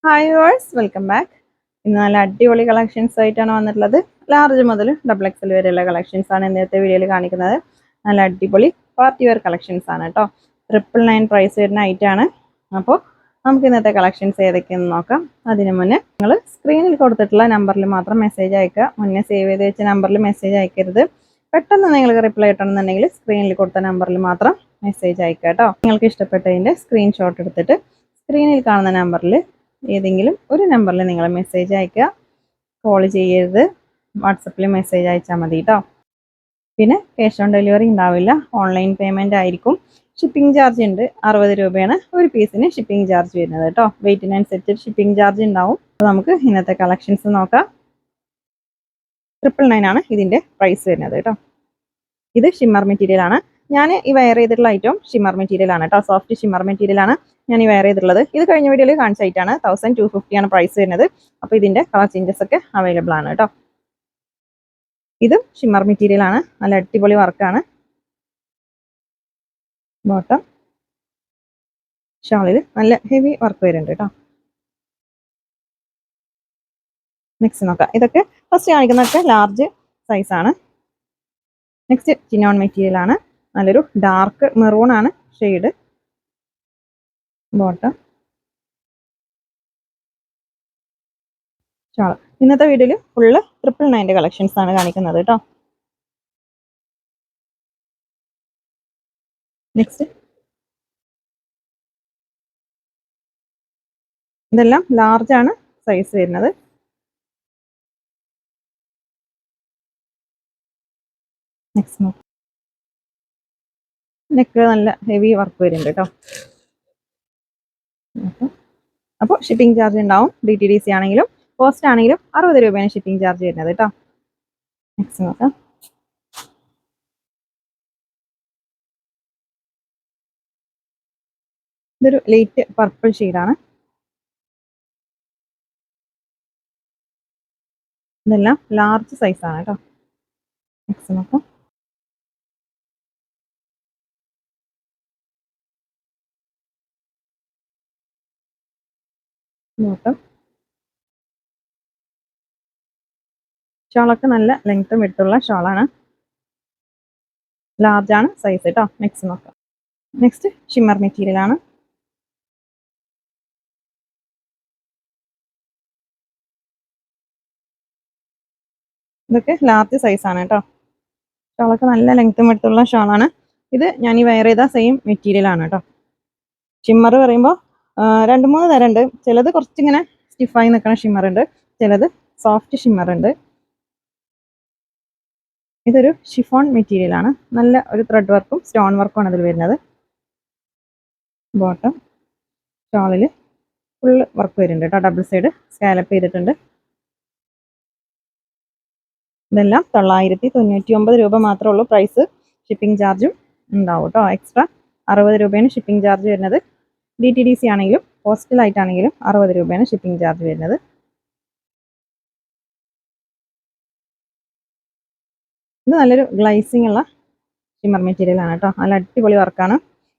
Hi verse welcome back. ഇന്ന് നല്ല അടിപൊളി കളക്ഷൻസ് ആയിട്ടാണ് വന്നിട്ടുള്ളത്. ലാർജ് മുതൽ ഡബിൾ എക്സൽ വരെയുള്ള കളക്ഷൻസ് ആണ് ഇന്നത്തെ വീഡിയോയിൽ കാണിക്കുന്നത്. നല്ല അടിപൊളി പാർട്ടി വെയർ കളക്ഷൻസ് ആണ് കേട്ടോ. 999 പ്രൈസ് വരുന്ന ഐറ്റാണ്. അപ്പോൾ നമുക്ക് ഇന്നത്തെ കളക്ഷൻസ് ഏതൊക്കെയെന്ന് നോക്കാം. അതിന് മുന്നേ നിങ്ങൾ സ്ക്രീനിൽ കൊടുത്തിട്ടുള്ള നമ്പറിൽ മാത്രം മെസ്സേജ് അയക്കുക. മുന്നേ സേവ് ചെയ്ത് വെച്ച നമ്പറിൽ മെസ്സേജ് അയക്കരുത്. പെട്ടെന്ന് നിങ്ങൾക്ക് റിപ്ലൈ കിട്ടണമെന്നുണ്ടെങ്കിൽ സ്ക്രീനിൽ കൊടുത്ത നമ്പറിൽ മാത്രം മെസ്സേജ് അയക്കുക കേട്ടോ. നിങ്ങൾക്ക് ഇഷ്ടപ്പെട്ടതിൻ്റെ സ്ക്രീൻഷോട്ട് എടുത്തിട്ട് സ്ക്രീനിൽ കാണുന്ന നമ്പറിൽ ഏതെങ്കിലും ഒരു നമ്പറിൽ നിങ്ങൾ മെസ്സേജ് അയക്കുക. കോൾ ചെയ്യരുത്, വാട്സപ്പിൽ മെസ്സേജ് അയച്ചാൽ മതി കേട്ടോ. പിന്നെ ക്യാഷ് ഓൺ ഡെലിവറി ഉണ്ടാവില്ല, ഓൺലൈൻ പേയ്മെൻ്റ് ആയിരിക്കും. ഷിപ്പിംഗ് ചാർജ് ഉണ്ട്, 60 രൂപയാണ് ഒരു പീസിന് ഷിപ്പിംഗ് ചാർജ് വരുന്നത് കേട്ടോ. വെയിറ്റിനനുസരിച്ച് ഷിപ്പിംഗ് ചാർജ് ഉണ്ടാവും. അപ്പോൾ നമുക്ക് ഇന്നത്തെ കളക്ഷൻസ് നോക്കാം. 999 ആണ് ഇതിൻ്റെ പ്രൈസ് വരുന്നത് കേട്ടോ. ഇത് ഷിമ്മർ മെറ്റീരിയൽ ആണ്. ഞാൻ ഈ വെയർ ചെയ്തിട്ടുള്ള ഐറ്റം ഷിമ്മർ മെറ്റീരിയൽ ആണ് കേട്ടോ. സോഫ്റ്റ് ഷിമ്മർ മെറ്റീരിയൽ ആണ് ഞാൻ ഈ വെയർ ചെയ്തിട്ടുള്ളത്. ഇത് കഴിഞ്ഞ വീഡിയോയിൽ കാണിച്ച ഐറ്റാണ്. 1250 ആണ് പ്രൈസ് വരുന്നത്. അപ്പോൾ ഇതിന്റെ കളർ ചേഞ്ചസ് ഒക്കെ അവൈലബിൾ ആണ് കേട്ടോ. ഇത് ഷിമ്മർ മെറ്റീരിയൽ ആണ്, നല്ല അടിപൊളി വർക്കാണ്. ബോട്ടം ഷാളിൽ നല്ല ഹെവി വർക്ക് വരുന്നുണ്ട് കേട്ടോ. നെക്സ്റ്റ് നോക്കാം. ഇതൊക്കെ ഫസ്റ്റ് കാണിക്കുന്നതൊക്കെ ലാർജ് സൈസ് ആണ്. നെക്സ്റ്റ് ചിനോൺ മെറ്റീരിയൽ ആണ്, നല്ലൊരു ഡാർക്ക് മെറൂൺ ആണ് ഷെയ്ഡ്. Bottom shawl. ഇന്നത്തെ വീഡിയോയിൽ ഫുള്ള് 999 കളക്ഷൻസ് ആണ് കാണിക്കുന്നത് കേട്ടോ. നെക്സ്റ്റ് ഇതെല്ലാം ലാർജ് ആണ് സൈസ് വരുന്നത്. നെക്സ്റ്റ് നോക്കാം. നെക്ക് നല്ല ഹെവി വർക്ക് വരുന്നുണ്ട് കേട്ടോ. അപ്പോൾ ഷിപ്പിംഗ് ചാർജ് ഉണ്ടാവും. DTDC ആണെങ്കിലും പോസ്റ്റ് ആണെങ്കിലും 60 രൂപയാണ് ഷിപ്പിംഗ് ചാർജ് വരുന്നത് കേട്ടോ. നെക്സ്റ്റ് നോക്കാം. ഇതൊരു ലൈറ്റ് പർപ്പിൾ ഷെയ്ഡാണ്. ഇതെല്ലാം ലാർജ് സൈസ് ആണ് കേട്ടോ. നെക്സ്റ്റ് നോക്കാം. ബോട്ടം ഷോളൊക്കെ നല്ല ലെങ്ത്തും വിട്ടുള്ള ഷോളാണ്. ലാർജ് ആണ് സൈസ് കേട്ടോ. നെക്സ്റ്റ് നോക്കാം. നെക്സ്റ്റ് ഷിമ്മർ മെറ്റീരിയൽ ആണ്. ഇതൊക്കെ ലാർജ് സൈസ് ആണ് കേട്ടോ. ഷോളൊക്കെ നല്ല ലെങ്ത്തും വിട്ടുള്ള ഷോളാണ്. ഇത് ഞാൻ ഈ വെയർ ചെയ്ത സെയിം മെറ്റീരിയൽ ആണ് കേട്ടോ. ഷിമ്മർ പറയുമ്പോൾ 2-3 തരം ഉണ്ട്. ചിലത് കുറച്ചിങ്ങനെ സ്റ്റിഫായി നിൽക്കുന്ന ഷിമ്മർ ഉണ്ട്, ചിലത് സോഫ്റ്റ് ഷിമ്മർ ഉണ്ട്. ഇതൊരു ഷിഫോൺ മെറ്റീരിയൽ ആണ്. നല്ല ഒരു ത്രെഡ് വർക്കും സ്റ്റോൺ വർക്കും ആണ് അതിൽ വരുന്നത്. ബോട്ടം ഷോളിൽ ഫുള്ള് വർക്ക് വരുന്നുണ്ട് കേട്ടോ. ഡബിൾ സൈഡ് സ്കാലപ്പ് ചെയ്തിട്ടുണ്ട്. ഇതെല്ലാം 999 രൂപ മാത്രമേ ഉള്ളൂ പ്രൈസ്. ഷിപ്പിംഗ് ചാർജും ഉണ്ടാവും കേട്ടോ. എക്സ്ട്രാ 60 രൂപയാണ് ഷിപ്പിംഗ് ചാർജ് വരുന്നത്. DTDC ആണെങ്കിലും പോസ്റ്റലായിട്ടാണെങ്കിലും 60 രൂപയാണ് ഷിപ്പിംഗ് ചാർജ് വരുന്നത്. ഇത് നല്ലൊരു ഗ്ലൈസിംഗ് ഉള്ള ഷിമ്മർ മെറ്റീരിയൽ ആണ് കേട്ടോ. നല്ല അടിപൊളി വർക്കാണ്.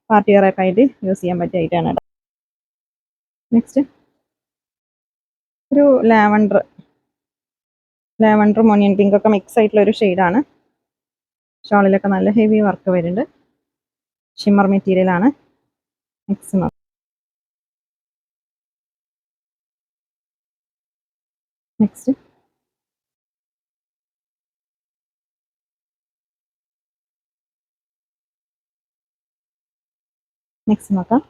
പാർട്ടി വെയർ ഒക്കെ ആയിട്ട് യൂസ് ചെയ്യാൻ പറ്റിയ ഐറ്റാണ് കേട്ടോ. നെക്സ്റ്റ് ഒരു ലാവൻഡർ മോണിയൻ പിങ്ക് ഒക്കെ മിക്സ് ആയിട്ടുള്ള ഒരു ഷെയ്ഡാണ്. ഷോളിലൊക്കെ നല്ല ഹെവി വർക്ക് വരുന്നുണ്ട്. ഷിമ്മർ മെറ്റീരിയൽ ആണ്. നെക്സ്റ്റ് നോക്കാം. നെക്സ്റ്റ് നോക്കാം.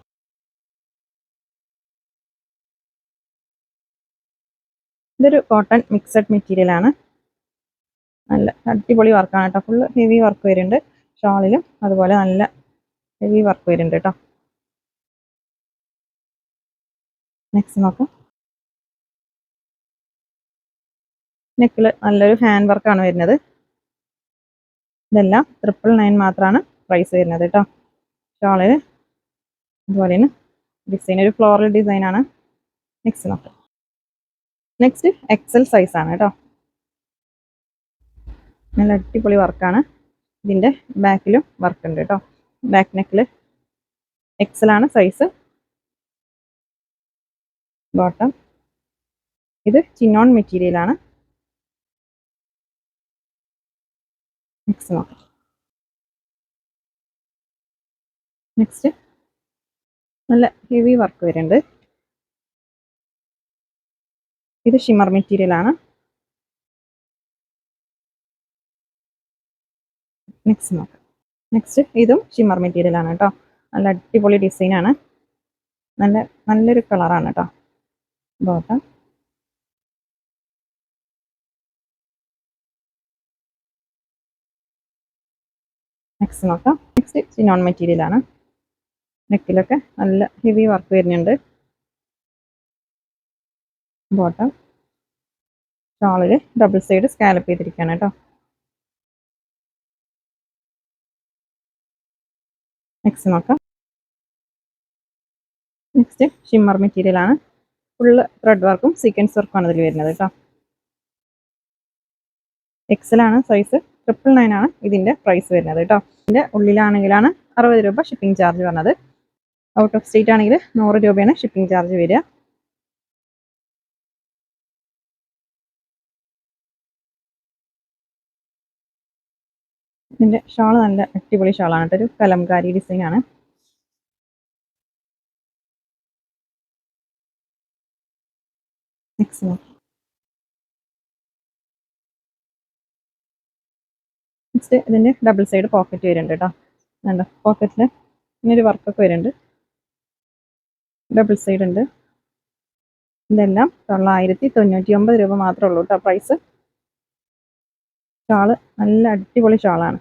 ഇതൊരു കോട്ടൺ മിക്സഡ് മെറ്റീരിയൽ ആണ്. നല്ല അടിപൊളി വർക്കാണ് കേട്ടോ. ഫുള്ള് ഹെവി വർക്ക് വരുന്നുണ്ട്. ഷോളിലും അതുപോലെ നല്ല ഹെവി വർക്ക് വരുന്നുണ്ട് കേട്ടോ. നെക്സ്റ്റ് നോക്കാം. നെക്കിൽ നല്ലൊരു ഹാൻഡ് വർക്കാണ് വരുന്നത്. ഇതെല്ലാം 999 മാത്രമാണ് പ്രൈസ് വരുന്നത് കേട്ടോ. ഷോളിൽ അതുപോലെ തന്നെ ഡിസൈൻ ഒരു ഫ്ലോറൽ ഡിസൈൻ ആണ്. നെക്സ്റ്റ് നോക്കാം. നെക്സ്റ്റ് എക്സൽ സൈസ് ആണ് കേട്ടോ. നല്ല അടിപൊളി വർക്കാണ്. ഇതിൻ്റെ ബാക്കിലും വർക്ക് ഉണ്ട് കേട്ടോ. ബാക്ക് നെക്കിൽ എക്സൽ ആണ് സൈസ്. ബോട്ടം. ഇത് ചിനോൺ മെറ്റീരിയലാണ്. നെക്സ്റ്റ് നോക്കാം. നെക്സ്റ്റ് നല്ല ഹെവി വർക്ക് വരുന്നുണ്ട്. ഇത് ഷിമർ മെറ്റീരിയലാണ്. നെക്സ്റ്റ് നോക്കാം. നെക്സ്റ്റ് ഇതും ഷിമർ മെറ്റീരിയലാണ് കേട്ടോ. നല്ല അടിപൊളി ഡിസൈനാണ്. നല്ലൊരു കളറാണ് കേട്ടോ. ബോട്ടം. നെക്സ്റ്റ് നോക്കാം. നെക്സ്റ്റ് ചിനോൺ മെറ്റീരിയലാണ്. നെക്കിലൊക്കെ നല്ല ഹെവി വർക്ക് വരുന്നുണ്ട്. ബോട്ടം. ഷാളിൽ ഡബിൾ സൈഡ് സ്കാലപ്പ് ചെയ്തിരിക്കുകയാണ് കേട്ടോ. നെക്സ്റ്റ് നോക്കാം. നെക്സ്റ്റ് ഷിമ്മർ മെറ്റീരിയലാണ്. ഫുള്ള് ത്രെഡ് വർക്കും സീക്വൻസ് വർക്കും ആണ് ഇതിൽ വരുന്നത് കേട്ടോ. എക്സലാണ് സൈസ്. 999 ആണ് ഇതിൻ്റെ പ്രൈസ് വരുന്നത് കേട്ടോ. ഇതിൻ്റെ ഉള്ളിലാണെങ്കിലാണ് 60 രൂപ ഷിപ്പിംഗ് ചാർജ് വരുന്നത്. ഔട്ട് ഓഫ് സ്റ്റേറ്റ് ആണെങ്കിൽ 100 രൂപയാണ് ഷിപ്പിംഗ് ചാർജ് വരിക. ഇതിൻ്റെ ഷാൾ നല്ല അടിപൊളി ഷാളാണ് കേട്ടോ. ഒരു കലംകാരി ഡിസൈനാണ്. നെക്സ്റ്റ് ഇതിൻ്റെ ഡബിൾ സൈഡ് പോക്കറ്റ് വരുന്നുണ്ട് കേട്ടോ. വേണ്ട പോക്കറ്റിൽ ഇങ്ങനൊരു വർക്കൊക്കെ വരുന്നുണ്ട്. ഡബിൾ സൈഡ് ഉണ്ട്. ഇതെല്ലാം 999 രൂപ മാത്രമേ ഉള്ളൂ കേട്ടോ പ്രൈസ്. ഷാള് നല്ല അടിപൊളി ഷാളാണ്.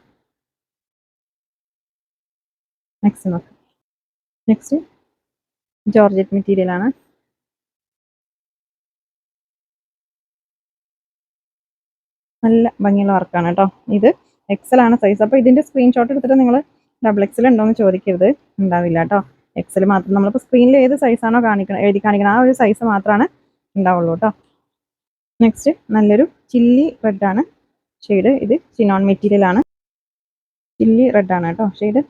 നെക്സ്റ്റ് നോക്കാം. നെക്സ്റ്റ് ജോർജറ്റ് മെറ്റീരിയലാണ്. നല്ല ഭംഗിയുള്ള വർക്കാണ് കേട്ടോ. ഇത് എക്സൽ ആണ് സൈസ്. അപ്പോൾ ഇതിൻ്റെ സ്ക്രീൻഷോട്ട് എടുത്തിട്ട് നിങ്ങൾ ഡബിൾ എക്സൽ ഉണ്ടോ എന്ന് ചോദിക്കരുത്. ഉണ്ടാവില്ല കേട്ടോ. എക്സൽ മാത്രം. നമ്മളിപ്പോൾ സ്ക്രീനിൽ ഏത് സൈസാണോ എഴുതി കാണിക്കണം ആ ഒരു സൈസ് മാത്രമാണ് ഉണ്ടാവുള്ളൂ കേട്ടോ. നെക്സ്റ്റ് നല്ലൊരു ചില്ലി റെഡാണ് ഷെയ്ഡ്. ഇത് ചിനോൺ മെറ്റീരിയലാണ്. ചില്ലി റെഡാണ് കേട്ടോ ഷെയ്ഡ്.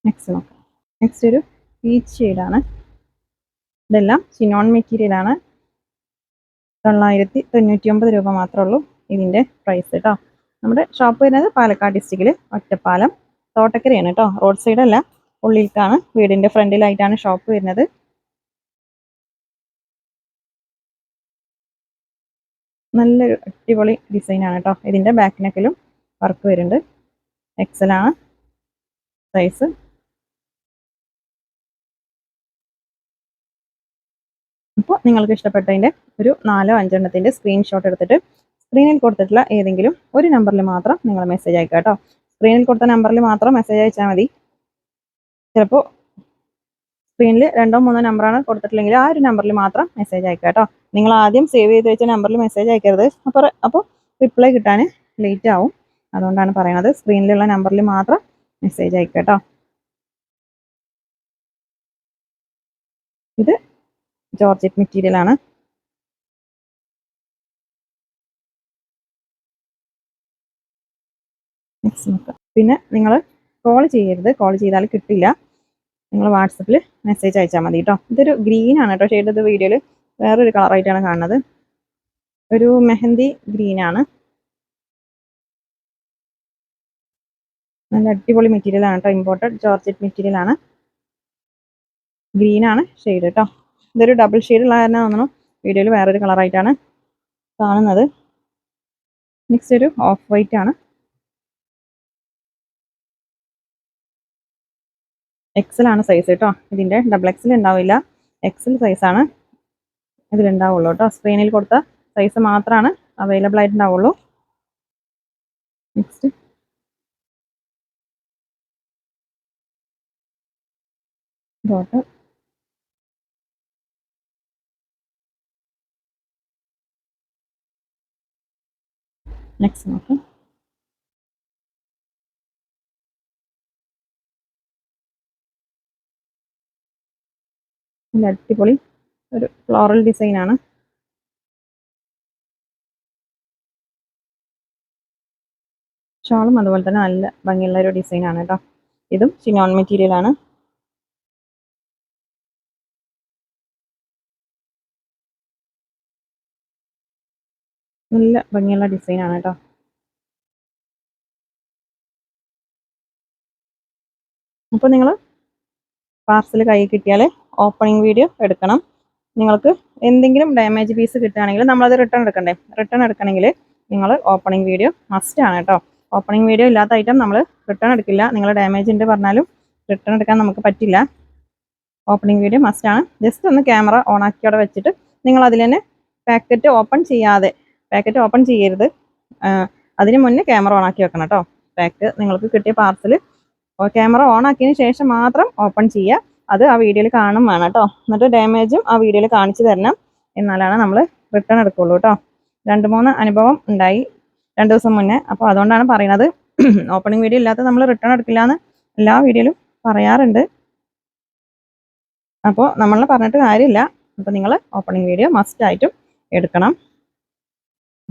നെക്സ്റ്റ് നോക്കാം. നെക്സ്റ്റ് ഒരു പീച്ച് ഷെയ്ഡാണ്. ഇതെല്ലാം ചിനോൺ മെറ്റീരിയലാണ്. 999 രൂപ മാത്രമേ ഉള്ളൂ ഇതിൻ്റെ പ്രൈസ് കേട്ടോ. നമ്മുടെ ഷോപ്പ് വരുന്നത് പാലക്കാട് ഡിസ്ട്രിക്റ്റിൽ ഒറ്റപ്പാലം തോട്ടക്കരയാണ് കേട്ടോ. റോഡ് സൈഡ് അല്ല, ഉള്ളിലേക്കാണ്. വീടിൻ്റെ ഫ്രണ്ടിലായിട്ടാണ് ഷോപ്പ് വരുന്നത്. നല്ലൊരു അടിപൊളി ഡിസൈനാണ് കേട്ടോ. ഇതിൻ്റെ ബാക്ക് നെക്കിലും വർക്ക് വരുന്നുണ്ട്. എക്സലാണ് സൈസ്. അപ്പോൾ നിങ്ങൾക്ക് ഇഷ്ടപ്പെട്ടതിൻ്റെ ഒരു 4-5 എണ്ണത്തിൻ്റെ സ്ക്രീൻഷോട്ട് എടുത്തിട്ട് സ്ക്രീനിൽ കൊടുത്തിട്ടുള്ള ഏതെങ്കിലും ഒരു നമ്പറിൽ മാത്രം നിങ്ങൾ മെസ്സേജ് അയക്കുക കേട്ടോ. സ്ക്രീനിൽ കൊടുത്ത നമ്പറിൽ മാത്രം മെസ്സേജ് അയച്ചാൽ മതി. ചിലപ്പോൾ സ്ക്രീനിൽ 2-3 നമ്പറാണ് കൊടുത്തിട്ടില്ലെങ്കിൽ ആ ഒരു നമ്പറിൽ മാത്രം മെസ്സേജ് അയക്കുക കേട്ടോ. നിങ്ങൾ ആദ്യം സേവ് ചെയ്ത് വെച്ച നമ്പറിൽ മെസ്സേജ് അയക്കരുത്. അപ്പോൾ റിപ്ലൈ കിട്ടാൻ ലേറ്റ് ആവും. അതുകൊണ്ടാണ് പറയണത്. സ്ക്രീനിലുള്ള നമ്പറിൽ മാത്രം മെസ്സേജ് അയക്കുക കേട്ടോ. ഇത് ജോർജറ്റ് മെറ്റീരിയലാണ്. നെക്സ്റ്റ് നോക്കാം. പിന്നെ നിങ്ങൾ കോൾ ചെയ്യരുത്. കോൾ ചെയ്താൽ കിട്ടില്ല. നിങ്ങൾ വാട്സപ്പിൽ മെസ്സേജ് അയച്ചാൽ മതി കേട്ടോ. ഇതൊരു ഗ്രീൻ ആണ് കേട്ടോ ഷെയ്ഡ്. ഇത് വീഡിയോയിൽ വേറൊരു കളറായിട്ടാണ് കാണുന്നത്. ഒരു മെഹന്തി ഗ്രീനാണ്. നല്ല അടിപൊളി മെറ്റീരിയലാണ് കേട്ടോ. ഇമ്പോർട്ടഡ് ജോർജറ്റ് മെറ്റീരിയലാണ്. ഗ്രീനാണ് ഷെയ്ഡ് കേട്ടോ. ഇതൊരു ഡബിൾ ഷെയ്ഡ് ഉള്ള കാരണം തോന്നുന്നു വീഡിയോയിൽ വേറൊരു കളറായിട്ടാണ് കാണുന്നത്. നെക്സ്റ്റ് ഒരു ഓഫ് വൈറ്റ് ആണ്. എക്സലാണ് സൈസ് കേട്ടോ. ഇതിൻ്റെ ഡബിൾ എക്സൽ ഉണ്ടാവില്ല. എക്സൽ സൈസാണ് ഇതിലുണ്ടാവുള്ളൂ കേട്ടോ. സ്ക്രീനിൽ കൊടുത്ത സൈസ് മാത്രമാണ് അവൈലബിൾ ആയിട്ടുണ്ടാവുള്ളൂ. Next bottom. നെക്സ്റ്റ് നോക്കാം. നല്ല അടിപൊളി ഒരു ഫ്ലോറൽ ഡിസൈനാണ്. ഷോളും അതുപോലെ തന്നെ നല്ല ഭംഗിയുള്ള ഒരു ഡിസൈനാണ് കേട്ടോ. ഇതും ചിനോൺ മെറ്റീരിയലാണ്. നല്ല ഭംഗിയുള്ള ഡിസൈനാണ് കേട്ടോ. അപ്പോൾ നിങ്ങൾ പാർസൽ കയ്യിൽ കിട്ടിയാൽ ഓപ്പണിംഗ് വീഡിയോ എടുക്കണം. നിങ്ങൾക്ക് എന്തെങ്കിലും ഡാമേജ് പീസ് കിട്ടുകയാണെങ്കിൽ നമ്മളത് റിട്ടേൺ എടുക്കണ്ടേ? റിട്ടേൺ എടുക്കണമെങ്കിൽ നിങ്ങൾ ഓപ്പണിംഗ് വീഡിയോ മസ്റ്റ് ആണ് കേട്ടോ. ഓപ്പണിംഗ് വീഡിയോ ഇല്ലാത്ത ഐറ്റം നമ്മൾ റിട്ടേൺ എടുക്കില്ല. നിങ്ങൾ ഡാമേജ് ഉണ്ട് പറഞ്ഞാലും റിട്ടേൺ എടുക്കാൻ നമുക്ക് പറ്റില്ല. ഓപ്പണിംഗ് വീഡിയോ മസ്റ്റ് ആണ്. ജസ്റ്റ് ഒന്ന് ക്യാമറ ഓൺ ആക്കി അവിടെ വെച്ചിട്ട് നിങ്ങൾ അതിൽ തന്നെ പാക്കറ്റ് ഓപ്പൺ ചെയ്യരുത്. അതിന് മുന്നേ ക്യാമറ ഓൺ ആക്കി വെക്കണം കേട്ടോ. നിങ്ങൾക്ക് കിട്ടിയ പാർസൽ ക്യാമറ ഓൺ ആക്കിയതിന് ശേഷം മാത്രം ഓപ്പൺ ചെയ്യുക. അത് ആ വീഡിയോയിൽ കാണും വേണം കേട്ടോ. എന്നിട്ട് ഡാമേജും ആ വീഡിയോയിൽ കാണിച്ചു തരണം. എന്നാലാണ് നമ്മൾ റിട്ടേൺ എടുക്കുള്ളൂ കേട്ടോ. 2-3 അനുഭവം ഉണ്ടായി 2 ദിവസം മുന്നേ. അപ്പോൾ അതുകൊണ്ടാണ് പറയുന്നത്. ഓപ്പണിംഗ് വീഡിയോ ഇല്ലാത്ത നമ്മൾ റിട്ടേൺ എടുക്കില്ല എന്ന് എല്ലാ വീഡിയോയിലും പറയാറുണ്ട്. അപ്പോൾ നമ്മളെ പറഞ്ഞിട്ട് കാര്യമില്ല. അപ്പോൾ നിങ്ങൾ ഓപ്പണിംഗ് വീഡിയോ മസ്റ്റ് ആയിട്ടും എടുക്കണം.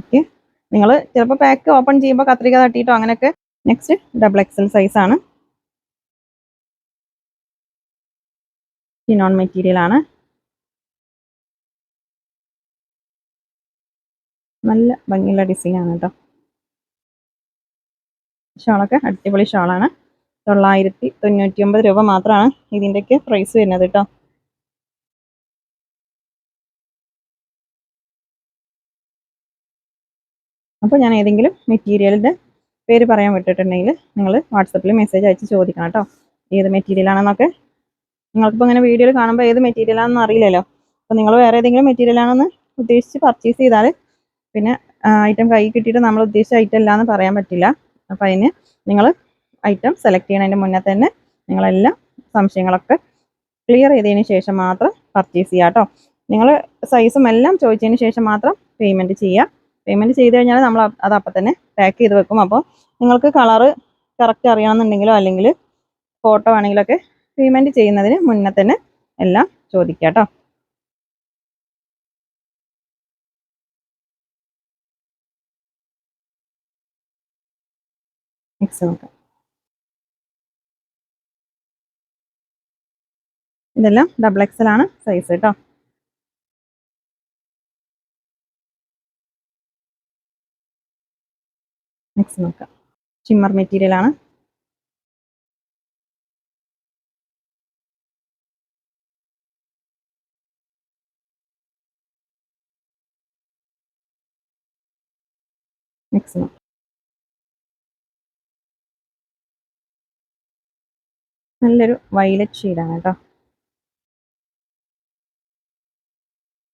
ഓക്കെ, നിങ്ങൾ ചിലപ്പോൾ പാക്ക് ഓപ്പൺ ചെയ്യുമ്പോൾ കത്രിക തട്ടിയിട്ടോ അങ്ങനെയൊക്കെ. നെക്സ്റ്റ് XXL സൈസാണ്. ചിനോൺ മെറ്റീരിയൽ ആണ്. നല്ല ഭംഗിയുള്ള ഡിസൈനാണ് കേട്ടോ. ഷാളൊക്കെ അടിപൊളി ഷാളാണ്. 999 രൂപ മാത്രമാണ് ഇതിൻ്റെയൊക്കെ പ്രൈസ് വരുന്നത് കേട്ടോ. അപ്പോൾ ഞാൻ ഏതെങ്കിലും മെറ്റീരിയലിൻ്റെ പേര് പറയാൻ വിട്ടിട്ടുണ്ടെങ്കിൽ നിങ്ങൾ വാട്സപ്പിൽ മെസ്സേജ് അയച്ച് ചോദിക്കണം കേട്ടോ, ഏത് മെറ്റീരിയലാണെന്നൊക്കെ. നിങ്ങൾക്കിപ്പോൾ ഇങ്ങനെ വീഡിയോയിൽ കാണുമ്പോൾ ഏത് മെറ്റീരിയലാണെന്ന് അറിയില്ലല്ലോ. അപ്പോൾ നിങ്ങൾ വേറെ ഏതെങ്കിലും മെറ്റീരിയലാണെന്ന് ഉദ്ദേശിച്ച് പർച്ചേസ് ചെയ്താൽ പിന്നെ ഐറ്റം കൈ കിട്ടിയിട്ട് നമ്മൾ ഉദ്ദേശിച്ച ഐറ്റം അല്ല എന്ന് പറയാൻ പറ്റില്ല. അപ്പോൾ അതിന് നിങ്ങൾ ഐറ്റം സെലക്ട് ചെയ്യണതിൻ്റെ മുന്നേ തന്നെ നിങ്ങളെല്ലാം സംശയങ്ങളൊക്കെ ക്ലിയർ ചെയ്തതിന് ശേഷം മാത്രം പർച്ചേസ് ചെയ്യുക കേട്ടോ. നിങ്ങൾ സൈസും എല്ലാം ചോദിച്ചതിന് ശേഷം മാത്രം പേയ്മെൻറ്റ് ചെയ്യുക. പേയ്മെൻറ്റ് ചെയ്ത് കഴിഞ്ഞാൽ നമ്മൾ അത് അപ്പം തന്നെ പാക്ക് ചെയ്ത് വെക്കും. അപ്പോൾ നിങ്ങൾക്ക് കളറ് കറക്റ്റ് അറിയണമെന്നുണ്ടെങ്കിലോ അല്ലെങ്കിൽ ഫോട്ടോ ആണെങ്കിലൊക്കെ പേയ്മെൻറ്റ് ചെയ്യുന്നതിന് മുന്നേ തന്നെ എല്ലാം ചോദിക്കുക കേട്ടോ. നെക്സ്റ്റ് നോക്കാം. ഇതെല്ലാം XXL ആണ് സൈസ് കേട്ടോ. നെക്സ്റ്റ് നോക്കാം. ഷിമ്മർ മെറ്റീരിയൽ ആണ്. നെക്സ്റ്റ് നോക്കാം. നല്ലൊരു വയലറ്റ് ഷെയ്ഡാണ് കേട്ടോ.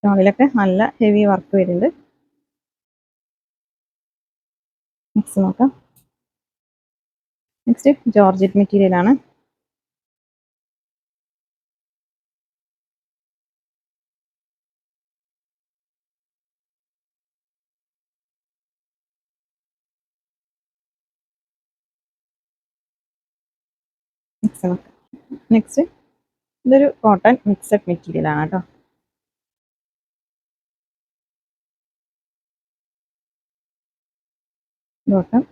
ഷോളിലൊക്കെ നല്ല ഹെവി വർക്ക് വരുന്നുണ്ട്. നെക്സ്റ്റ് നോക്കാം. നെക്സ്റ്റ് ജോർജറ്റ് മെറ്റീരിയൽ ആണ്. നെക്സ്റ്റ് ഇതൊരു കോട്ടൺ മിക്സഡ് മെറ്റീരിയൽ ആണ് കേട്ടോ. കോട്ടൺ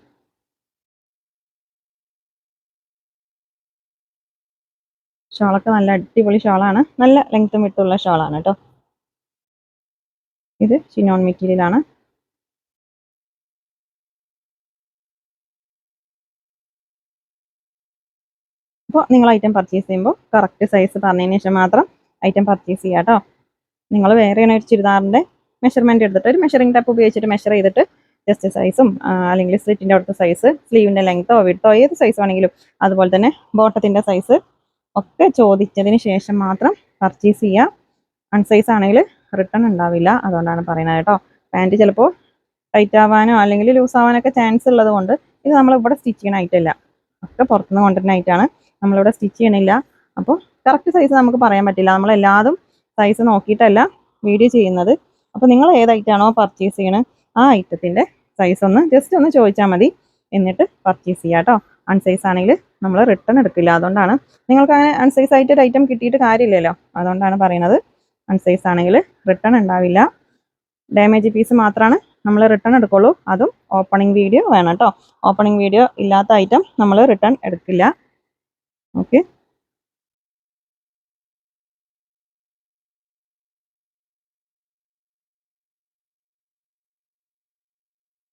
ഷാളൊക്കെ നല്ല അടിപൊളി ഷാളാണ്. നല്ല ലെങ്ത്തും വിട്ടുള്ള ഷാളാണ് കേട്ടോ. ഇത് ചിനോൺ മെറ്റീരിയൽ ആണ്. അപ്പോൾ നിങ്ങൾ ഐറ്റം പർച്ചേസ് ചെയ്യുമ്പോൾ കറക്റ്റ് സൈസ് പറഞ്ഞതിന് ശേഷം മാത്രം ഐറ്റം പർച്ചേസ് ചെയ്യുക കേട്ടോ. നിങ്ങൾ വേറെയാണ് ഒരു ചുരിദാറിൻ്റെ മെഷർമെൻറ്റ് എടുത്തിട്ട് ഒരു മെഷറിംഗ് ടേപ്പ് ഉപയോഗിച്ചിട്ട് മെഷർ ചെയ്തിട്ട് ജസ്റ്റ് സൈസും അല്ലെങ്കിൽ സ്ലിറ്റിൻ്റെ അവിടുത്തെ സൈസ്, സ്ലീവിൻ്റെ ലെങ്ത്തോ വിഡ്ത്തോ ഏത് സൈസ് വേണമെങ്കിലും, അതുപോലെ തന്നെ ബോട്ടത്തിൻ്റെ സൈസ് ഒക്കെ ചോദിച്ചതിന് ശേഷം മാത്രം പർച്ചേസ് ചെയ്യുക. അൺസൈസ് ആണെങ്കിൽ റിട്ടേൺ ഉണ്ടാവില്ല. അതുകൊണ്ടാണ് പറയുന്നത് കേട്ടോ. പാൻറ്റ് ചിലപ്പോൾ ടൈറ്റ് ആവാനോ അല്ലെങ്കിൽ ലൂസ് ആവാനൊക്കെ ചാൻസ് ഉള്ളത് കൊണ്ട് ഇത് നമ്മളിവിടെ സ്റ്റിച്ച് ചെയ്യണ ഐറ്റമല്ല, ഒക്കെ പുറത്തുനിന്ന് കൊണ്ടുവരുന്ന ഐറ്റമാണ്. നമ്മളിവിടെ സ്റ്റിച്ച് ചെയ്യണില്ല. അപ്പോൾ കറക്റ്റ് സൈസ് നമുക്ക് പറയാൻ പറ്റില്ല. നമ്മളെല്ലാതും സൈസ് നോക്കിയിട്ടല്ല വീഡിയോ ചെയ്യുന്നത്. അപ്പോൾ നിങ്ങൾ ഏത് ഐറ്റമാണോ പർച്ചേസ് ചെയ്യണത് ആ ഐറ്റത്തിൻ്റെ സൈസ് ജസ്റ്റ് ഒന്ന് ചോദിച്ചാൽ മതി. എന്നിട്ട് പർച്ചേസ് ചെയ്യുക കേട്ടോ. അൺസൈസ് ആണെങ്കിൽ നമ്മൾ റിട്ടേൺ എടുക്കില്ല. അതുകൊണ്ടാണ് നിങ്ങൾക്ക് അങ്ങനെ അൺസൈസ് ആയിട്ട് ഒരു ഐറ്റം കിട്ടിയിട്ട് കാര്യമില്ലല്ലോ. അതുകൊണ്ടാണ് പറയുന്നത്. അൺസൈസ് ആണെങ്കിൽ റിട്ടേൺ ഉണ്ടാവില്ല. ഡാമേജ് പീസ് മാത്രമാണ് നമ്മൾ റിട്ടേൺ എടുക്കുള്ളൂ. അതും ഓപ്പണിംഗ് വീഡിയോ വേണം കേട്ടോ. ഓപ്പണിംഗ് വീഡിയോ ഇല്ലാത്ത ഐറ്റം നമ്മൾ റിട്ടേൺ എടുക്കില്ല. ഓക്കെ.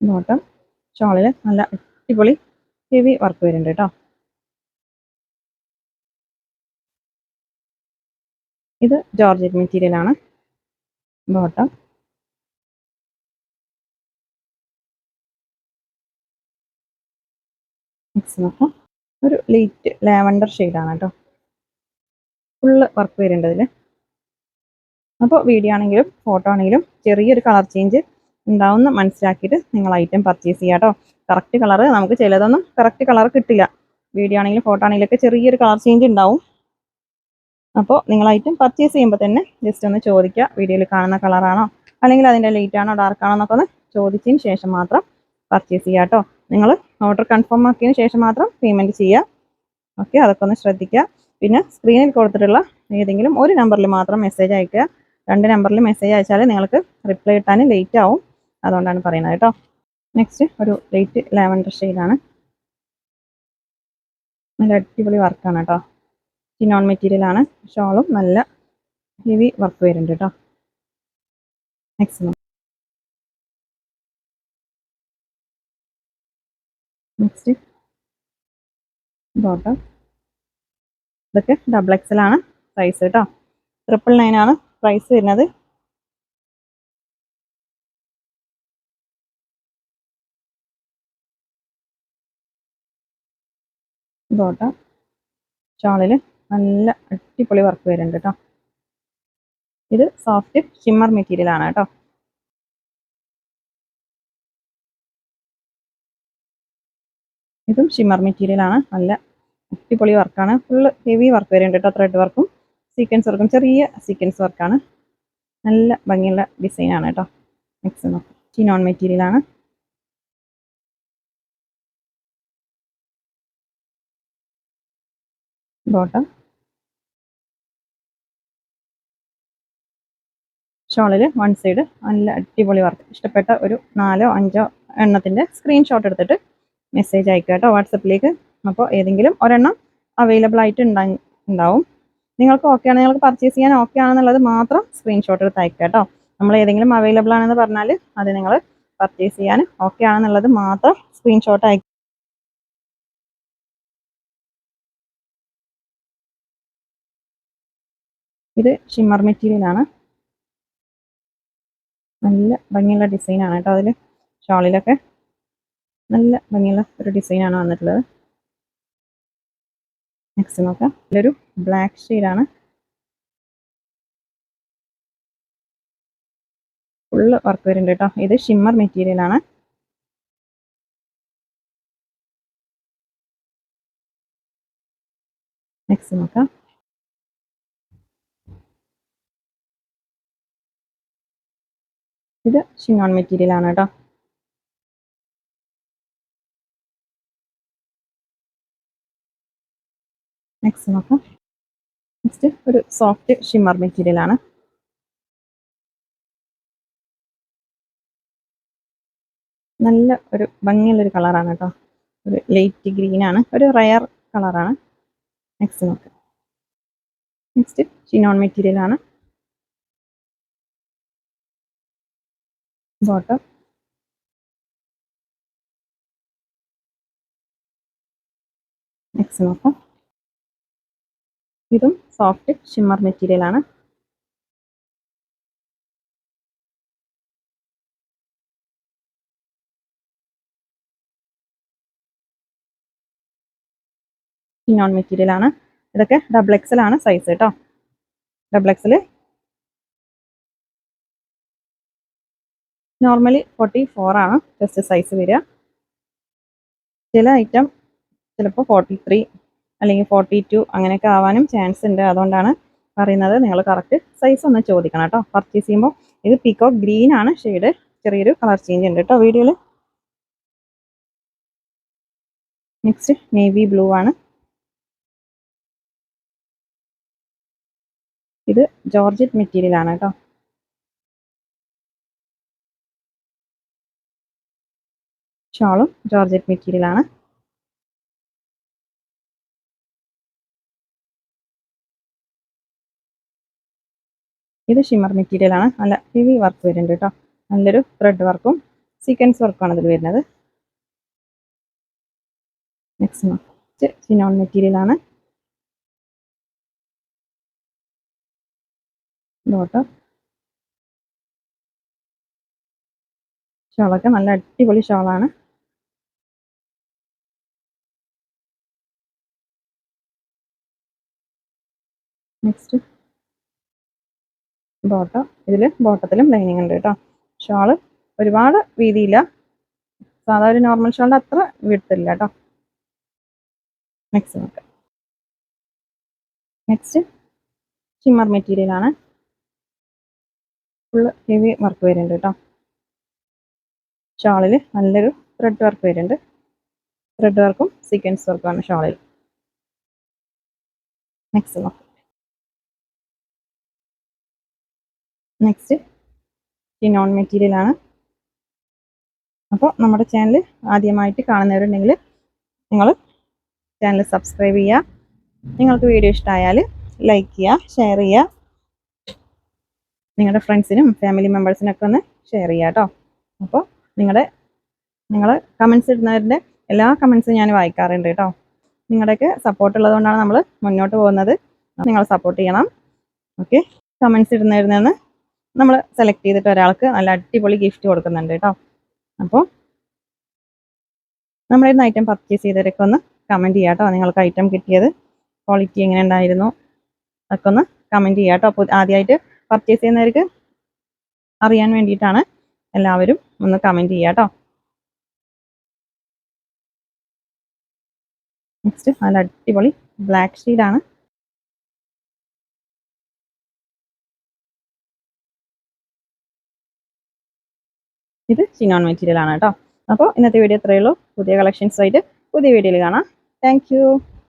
ബോട്ടം ഷോളിൽ നല്ല അടിപൊളി ഹെവി വർക്ക് വരുന്നുണ്ട് കേട്ടോ. ഇത് ജോർജറ്റ് മെറ്റീരിയൽ ആണ്. ബോട്ടം നെക്സ്റ്റ് നോക്കാം. ഒരു ലൈറ്റ് ലാവൻഡർ ഷെയ്ഡാണ് കേട്ടോ. ഫുള്ള് വർക്ക് വരുന്നുണ്ട് ഇതിൽ. അപ്പോൾ വീഡിയോ ആണെങ്കിലും ഫോട്ടോ ആണെങ്കിലും ചെറിയൊരു കളർ ചേഞ്ച് ഉണ്ടാവുമെന്ന് മനസ്സിലാക്കിയിട്ട് നിങ്ങൾ ഐറ്റം പർച്ചേസ് ചെയ്യുക കേട്ടോ. കറക്റ്റ് കളർ നമുക്ക് ചിലതൊന്നും കറക്റ്റ് കളർ കിട്ടില്ല. വീഡിയോ ആണെങ്കിലും ഫോട്ടോ ആണെങ്കിലൊക്കെ ചെറിയൊരു കളർ ചേഞ്ച് ഉണ്ടാവും. അപ്പോൾ നിങ്ങൾ ഐറ്റം പർച്ചേസ് ചെയ്യുമ്പോൾ തന്നെ ജസ്റ്റ് ഒന്ന് ചോദിക്കുക, വീഡിയോയിൽ കാണുന്ന കളറാണോ അല്ലെങ്കിൽ അതിൻ്റെ ലൈറ്റ് ആണോ ഡാർക്ക് ആണോ എന്നൊക്കെ ഒന്ന് ചോദിച്ചതിന് ശേഷം മാത്രം പർച്ചേസ് ചെയ്യുക കേട്ടോ. നിങ്ങൾ ഓർഡർ കൺഫേം ആക്കിയതിന് ശേഷം മാത്രം പേയ്മെൻറ്റ് ചെയ്യുക. ഓക്കെ, അതൊക്കെ ഒന്ന് ശ്രദ്ധിക്കുക. പിന്നെ സ്ക്രീനിൽ കൊടുത്തിട്ടുള്ള ഏതെങ്കിലും ഒരു നമ്പറിൽ മാത്രം മെസ്സേജ് അയക്കുക. 2 നമ്പറിൽ മെസ്സേജ് അയച്ചാൽ നിങ്ങൾക്ക് റിപ്ലൈ കിട്ടാൻ ലേറ്റ് ആവും. അതുകൊണ്ടാണ് പറയുന്നത് കേട്ടോ. നെക്സ്റ്റ് ഒരു ലൈറ്റ് ലാവൻഡർ ഷെയ്ഡാണ്. നല്ല അടിപൊളി വർക്കാണ് കേട്ടോ. ചിനോൺ മെറ്റീരിയൽ ആണ്. ഷോളും നല്ല ഹെവി വർക്ക് വരുന്നുണ്ട് കേട്ടോ. Next bottom. ഇതൊക്കെ ഡബിൾ എക്സൽ ആണ് സൈസ് കേട്ടോ. 999 ആണ് പ്രൈസ് വരുന്നത്. ബോട്ടം ഷോളിൽ നല്ല അടിപൊളി വർക്ക് വരുന്നുണ്ട് കേട്ടോ. ഇത് സോഫ്റ്റ് ഷിമ്മർ മെറ്റീരിയൽ ആണ് കേട്ടോ. ഇതും ഷിമ്മർ മെറ്റീരിയൽ ആണ്. നല്ല അടിപൊളി വർക്കാണ്. ഫുള്ള് ഹെവി വർക്ക് വരുന്നുണ്ട് കേട്ടോ. ത്രെഡ് വർക്കും സീക്വൻസ് വർക്കും ചെറിയ സീക്വൻസ് വർക്കാണ്. നല്ല ഭംഗിയുള്ള ഡിസൈനാണ് കേട്ടോ. നെക്സ്റ്റ് നോക്കാം. ചിനോൺ മെറ്റീരിയൽ ആണ്. ബോട്ടം ഷോളിൽ വൺ സൈഡ് നല്ല അടിപൊളി വർക്ക്. ഇഷ്ടപ്പെട്ട ഒരു 4 5 എണ്ണത്തിൻ്റെ സ്ക്രീൻഷോട്ട് എടുത്തിട്ട് മെസ്സേജ് അയക്കുക കേട്ടോ വാട്സപ്പിലേക്ക്. അപ്പോൾ ഏതെങ്കിലും ഒരെണ്ണം അവൈലബിൾ ആയിട്ട് ഉണ്ടാവും. നിങ്ങൾക്ക് ഓക്കെ ആണ്, നിങ്ങൾക്ക് പർച്ചേസ് ചെയ്യാൻ ഓക്കെ ആണെന്നുള്ളത് മാത്രം സ്ക്രീൻഷോട്ട് എടുത്ത് അയക്കുക കേട്ടോ. നമ്മൾ ഏതെങ്കിലും അവൈലബിൾ ആണെന്ന് പറഞ്ഞാൽ അത് നിങ്ങൾ പർച്ചേസ് ചെയ്യാൻ ഓക്കെ ആണെന്നുള്ളത് മാത്രം സ്ക്രീൻഷോട്ട് അയക്കുക. ഇത് ഷിമ്മർ മെറ്റീരിയൽ ആണ്. നല്ല ഭംഗിയുള്ള ഡിസൈനാണ് കേട്ടോ. അതിൽ ഷോളിലൊക്കെ നല്ല ഭംഗിയുള്ള ഒരു ഡിസൈനാണ് വന്നിട്ടുള്ളത്. നെക്സ്റ്റ് നോക്കാം. ഇതിലൊരു ബ്ലാക്ക് ഷെയ്ഡാണ്. ഫുള്ള് വർക്ക് വരുന്നുണ്ട് കേട്ടോ. ഇത് ഷിമ്മർ മെറ്റീരിയൽ ആണ്. നെക്സ്റ്റ് നോക്കാം. ഇത് ഷിനോൺ മെറ്റീരിയൽ ആണ് കേട്ടോ. നെക്സ്റ്റ് നോക്കാം. നെക്സ്റ്റ് ഒരു സോഫ്റ്റ് ഷിമ്മർ മെറ്റീരിയൽ ആണ്. നല്ല ഒരു ഭംഗിയുള്ളൊരു കളറാണ് കേട്ടോ. ഒരു ലൈറ്റ് ഗ്രീൻ ആണ്. ഒരു റയർ കളറാണ്. നെക്സ്റ്റ് നോക്കാം. നെക്സ്റ്റ് ഷിനോൺ മെറ്റീരിയൽ ആണ്. ബോട്ടം നെക്സ്റ്റ് നോക്കാം. ഇതും സോഫ്റ്റ് ഷിമ്മർ മെറ്റീരിയൽ ആണ്. ഷിനോൺ മെറ്റീരിയൽ ആണ്. ഇതൊക്കെ ഡബിൾ എക്സൽ ആണ് സൈസ് കേട്ടോ. ഡബിൾ എക്സൽ നോർമലി 44 ആണ് ജസ്റ്റ് സൈസ് വരിക. ചില ഐറ്റം ചിലപ്പോൾ 43 അല്ലെങ്കിൽ 42 അങ്ങനെയൊക്കെ ആവാനും ചാൻസ് ഉണ്ട്. അതുകൊണ്ടാണ് പറയുന്നത് നിങ്ങൾ കറക്റ്റ് സൈസ് ഒന്ന് ചോദിക്കണം കേട്ടോ പർച്ചേസ് ചെയ്യുമ്പോൾ. ഇത് പീകോക്ക് ഗ്രീൻ ആണ് ഷെയ്ഡ്. ചെറിയൊരു കളർ ചേഞ്ച് ഉണ്ട് കേട്ടോ വീഡിയോയിൽ. നെക്സ്റ്റ് നേവി ബ്ലൂ ആണ്. ഇത് ജോർജറ്റ് മെറ്റീരിയൽ ആണ് കേട്ടോ. ഷാളും ജോർജറ്റ് മെറ്റീരിയലാണ്. ഇത് ഷിമ്മർ മെറ്റീരിയലാണ്. നല്ല ഹെവി വർക്ക് വരുന്നുണ്ട് കേട്ടോ. നല്ലൊരു ത്രെഡ് വർക്കും സീക്വൻസ് വർക്കുമാണ് ഇതിൽ വരുന്നത്. നെക്സ്റ്റ് ചിനോൺ മെറ്റീരിയലാണ്. ഇതോട്ടോ ഷോളൊക്കെ നല്ല അടിപൊളി ഷോളാണ്. Next bottom. ഇതിൽ ബോട്ടത്തിലും ലൈനിങ് ഉണ്ട് കേട്ടോ. ഷോള് ഒരുപാട് വീതിയില്ല, സാധാ ഒരു നോർമൽ ഷോളിൻ്റെ അത്ര വിട്ടില്ല കേട്ടോ. നെക്സ്റ്റ് നോക്കാം. നെക്സ്റ്റ് ഷിമ്മർ മെറ്റീരിയലാണ്. ഫുള്ള് ഹെവി വർക്ക് വരുന്നുണ്ട് കേട്ടോ. ഷോളിൽ നല്ലൊരു ത്രെഡ് വർക്ക് വരുന്നുണ്ട്. ത്രെഡ് വർക്കും സീക്വൻസ് വർക്കുമാണ് ഷോളിൽ. നെക്സ്റ്റ് നോക്കാം. നെക്സ്റ്റ് ചിനോൺ മെറ്റീരിയലാണ്. അപ്പോൾ നമ്മുടെ ചാനൽ ആദ്യമായിട്ട് കാണുന്നവരുണ്ടെങ്കിൽ നിങ്ങൾ ചാനൽ സബ്സ്ക്രൈബ് ചെയ്യുക. നിങ്ങൾക്ക് വീഡിയോ ഇഷ്ടമായാൽ ലൈക്ക് ചെയ്യുക, ഷെയർ ചെയ്യുക. നിങ്ങളുടെ ഫ്രണ്ട്സിനും ഫാമിലി മെമ്പേഴ്സിനൊക്കെ ഒന്ന് ഷെയർ ചെയ്യുക കേട്ടോ. അപ്പോൾ നിങ്ങൾ കമൻസ് ഇടുന്നവരുടെ എല്ലാ കമൻസും ഞാൻ വായിക്കാറുണ്ട് കേട്ടോ. നിങ്ങളുടെയൊക്കെ സപ്പോർട്ട് ഉള്ളതുകൊണ്ടാണ് നമ്മൾ മുന്നോട്ട് പോകുന്നത്. നിങ്ങൾ സപ്പോർട്ട് ചെയ്യണം. ഓക്കെ, കമൻസ് ഇടുന്നവരിൽ നിന്ന് നമ്മൾ സെലക്ട് ചെയ്തിട്ട് ഒരാൾക്ക് നല്ല അടിപൊളി ഗിഫ്റ്റ് കൊടുക്കുന്നുണ്ട് കേട്ടോ. അപ്പോൾ നമ്മുടെ ഇന്ന് ഐറ്റം പർച്ചേസ് ചെയ്തവരൊക്കെ ഒന്ന് കമൻറ്റ് ചെയ്യാം കേട്ടോ. നിങ്ങൾക്ക് ഐറ്റം കിട്ടിയത് ക്വാളിറ്റി എങ്ങനെ ഉണ്ടായിരുന്നു അതൊക്കെ ഒന്ന് കമൻറ്റ് ചെയ്യാം കേട്ടോ. അപ്പോൾ ആദ്യമായിട്ട് പർച്ചേസ് ചെയ്യുന്നവർക്ക് അറിയാൻ വേണ്ടിയിട്ടാണ്. എല്ലാവരും ഒന്ന് കമൻറ്റ് ചെയ്യാം കേട്ടോ. നെക്സ്റ്റ് നല്ല അടിപൊളി ബ്ലാക്ക് ഷെയ്ഡാണ്. ഇത് ചിനോൺ മെറ്റീരിയൽ ആണ് കേട്ടോ. അപ്പോൾ ഇന്നത്തെ വീഡിയോ ഇത്രയേ ഉള്ളൂ. പുതിയ കളക്ഷൻസ് ആയിട്ട് പുതിയ വീഡിയോയിൽ കാണാം. താങ്ക്